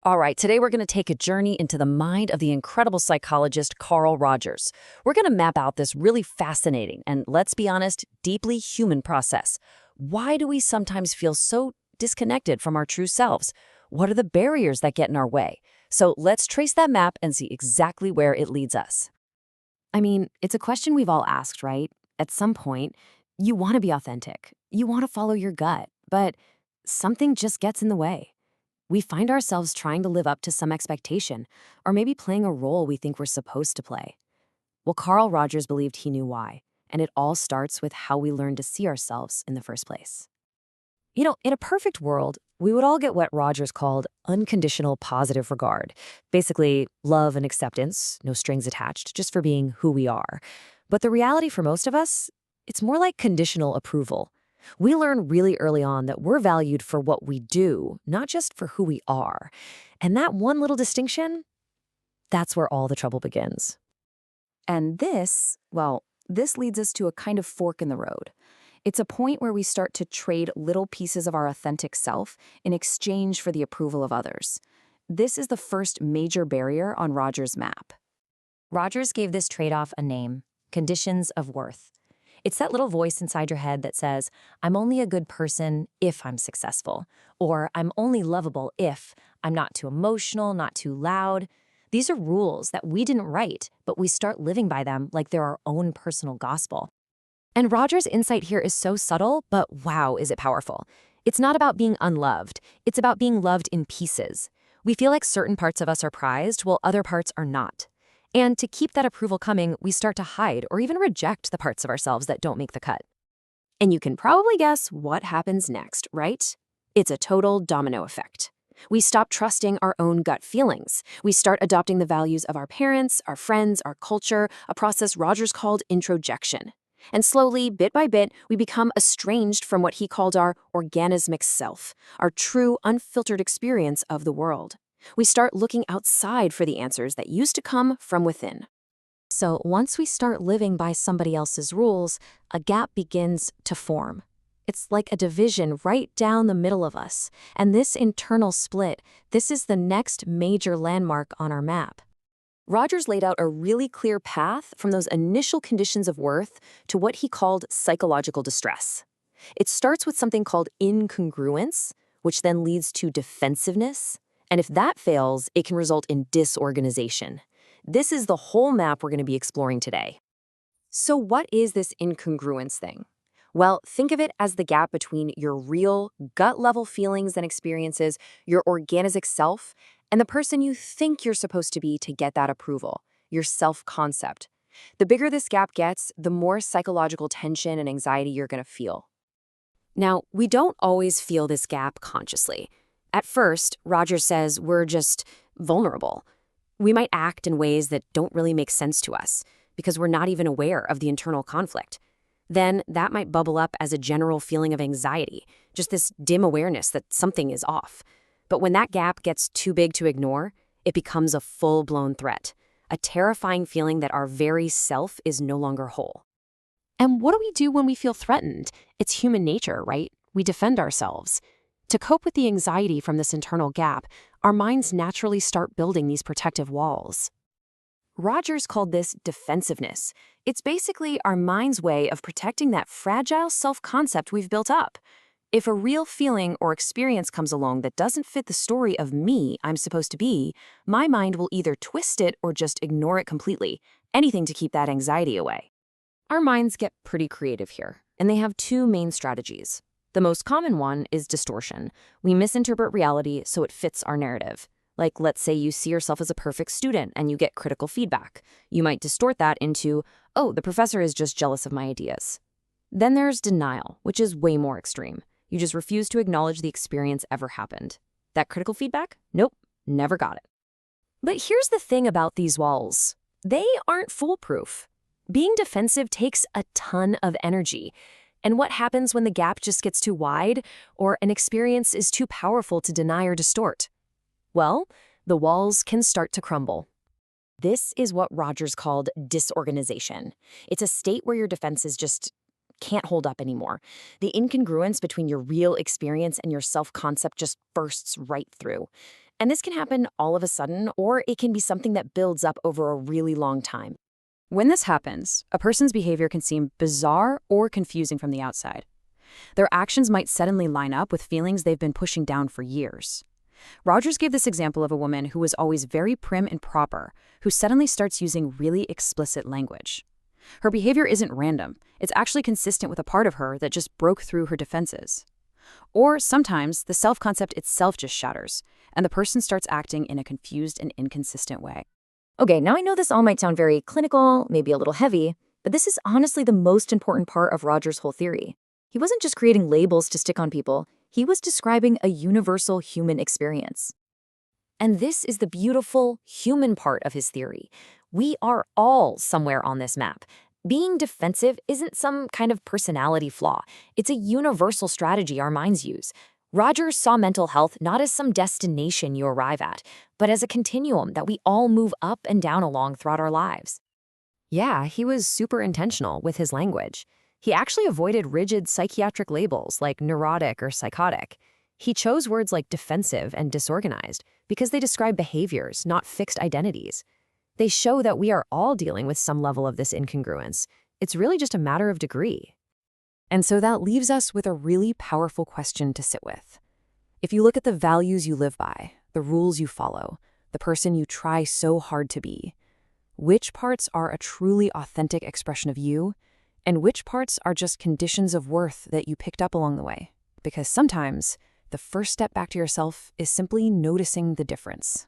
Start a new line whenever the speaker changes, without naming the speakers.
All right, today we're going to take a journey into the mind of the incredible psychologist Carl Rogers. We're going to map out this really fascinating and, let's be honest, deeply human process. Why do we sometimes feel so disconnected from our true selves? What are the barriers that get in our way? So let's trace that map and see exactly where it leads us.
I mean, it's a question we've all asked, right? At some point, you want to be authentic. You want to follow your gut, but something just gets in the way. We find ourselves trying to live up to some expectation, or maybe playing a role we think we're supposed to play. Well, Carl Rogers believed he knew why, and it all starts with how we learn to see ourselves in the first place.
In a perfect world, we would all get what Rogers called unconditional positive regard. Basically, love and acceptance, no strings attached, just for being who we are. But the reality for most of us, it's more like conditional approval. We learn really early on that we're valued for what we do, not just for who we are. And that one little distinction, that's where all the trouble begins.
And this leads us to a kind of fork in the road. It's a point where we start to trade little pieces of our authentic self in exchange for the approval of others. This is the first major barrier on Rogers' map.
Rogers gave this trade-off a name: conditions of worth. It's that little voice inside your head that says, I'm only a good person if I'm successful, or I'm only lovable if I'm not too emotional, not too loud. These are rules that we didn't write, but we start living by them like they're our own personal gospel. And Rogers' insight here is so subtle, but wow, is it powerful. It's not about being unloved. It's about being loved in pieces. We feel like certain parts of us are prized while other parts are not. And to keep that approval coming, we start to hide or even reject the parts of ourselves that don't make the cut.
And you can probably guess what happens next, right? It's a total domino effect. We stop trusting our own gut feelings. We start adopting the values of our parents, our friends, our culture, a process Rogers called introjection. And slowly, bit by bit, we become estranged from what he called our organismic self, our true, unfiltered experience of the world. We start looking outside for the answers that used to come from within.
So once we start living by somebody else's rules, a gap begins to form. It's like a division right down the middle of us. And this internal split, this is the next major landmark on our map.
Rogers laid out a really clear path from those initial conditions of worth to what he called psychological distress. It starts with something called incongruence, which then leads to defensiveness. And if that fails, it can result in disorganization. This is the whole map we're going to be exploring today. So what is this incongruence thing? Well, think of it as the gap between your real, gut-level feelings and experiences, your organic self, and the person you think you're supposed to be to get that approval, your self-concept. The bigger this gap gets, the more psychological tension and anxiety you're going to feel. Now, we don't always feel this gap consciously. At first, Rogers says we're just vulnerable. We might act in ways that don't really make sense to us because we're not even aware of the internal conflict. Then that might bubble up as a general feeling of anxiety, just this dim awareness that something is off. But when that gap gets too big to ignore, it becomes a full-blown threat, a terrifying feeling that our very self is no longer whole. And what do we do when we feel threatened? It's human nature, right? We defend ourselves. To cope with the anxiety from this internal gap, our minds naturally start building these protective walls. Rogers called this defensiveness. It's basically our mind's way of protecting that fragile self-concept we've built up. If a real feeling or experience comes along that doesn't fit the story of me I'm supposed to be, my mind will either twist it or just ignore it completely, anything to keep that anxiety away. Our minds get pretty creative here, and they have two main strategies. The most common one is distortion. We misinterpret reality so it fits our narrative. Like, let's say you see yourself as a perfect student and you get critical feedback. You might distort that into, oh, the professor is just jealous of my ideas. Then there's denial, which is way more extreme. You just refuse to acknowledge the experience ever happened. That critical feedback? Nope, never got it. But here's the thing about these walls. They aren't foolproof. Being defensive takes a ton of energy. And what happens when the gap just gets too wide or an experience is too powerful to deny or distort? Well, the walls can start to crumble. This is what Rogers called disorganization. It's a state where your defenses just can't hold up anymore. The incongruence between your real experience and your self-concept just bursts right through. And this can happen all of a sudden, or it can be something that builds up over a really long time. When this happens, a person's behavior can seem bizarre or confusing from the outside. Their actions might suddenly line up with feelings they've been pushing down for years. Rogers gave this example of a woman who was always very prim and proper, who suddenly starts using really explicit language. Her behavior isn't random. It's actually consistent with a part of her that just broke through her defenses. Or sometimes the self-concept itself just shatters, and the person starts acting in a confused and inconsistent way.
Okay, now I know this all might sound very clinical, maybe a little heavy, but this is honestly the most important part of Rogers' whole theory. He wasn't just creating labels to stick on people, he was describing a universal human experience.
And this is the beautiful human part of his theory. We are all somewhere on this map. Being defensive isn't some kind of personality flaw. It's a universal strategy our minds use. Rogers saw mental health not as some destination you arrive at, but as a continuum that we all move up and down along throughout our lives. Yeah, he was super intentional with his language. He actually avoided rigid psychiatric labels like neurotic or psychotic. He chose words like defensive and disorganized because they describe behaviors, not fixed identities. They show that we are all dealing with some level of this incongruence. It's really just a matter of degree. And so that leaves us with a really powerful question to sit with. If you look at the values you live by, the rules you follow, the person you try so hard to be, which parts are a truly authentic expression of you, and which parts are just conditions of worth that you picked up along the way? Because sometimes the first step back to yourself is simply noticing the difference.